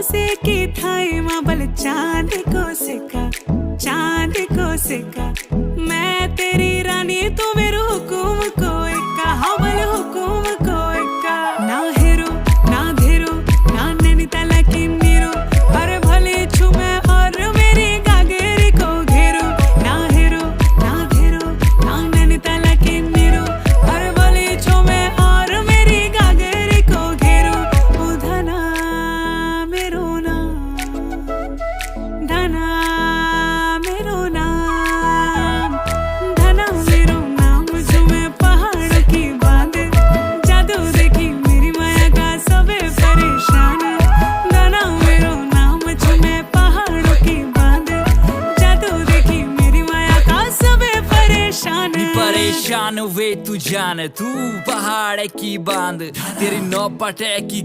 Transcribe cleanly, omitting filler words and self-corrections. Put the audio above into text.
से की थाई माबल चांद को सिक्का मैं तेरी रानी तू मेरू हुकुम को इक्का हवल हुकुम को इक्का ना हेरो ना धेरो ना नैनीताल की नीरो अरे भले छुमे और मेरी गागेरी को घेरो ना हेरो ना धेरो ना नैनीताल की नीरो अरे भले छुमे और मेरी गागेरी को घेरो ओ धना मेरो नाम धना मेरो नाम धना मेरो नाम झूमे पहाड़ों की बांध जादू देखी मेरी माया का सबे परेशान धना मेरो नाम झूमे पहाड़ों की बांध जादू देखी मेरी माया का सबे परेशान परेशान वे तू जान तू पहाड़ की बांध तेरी नौपटे की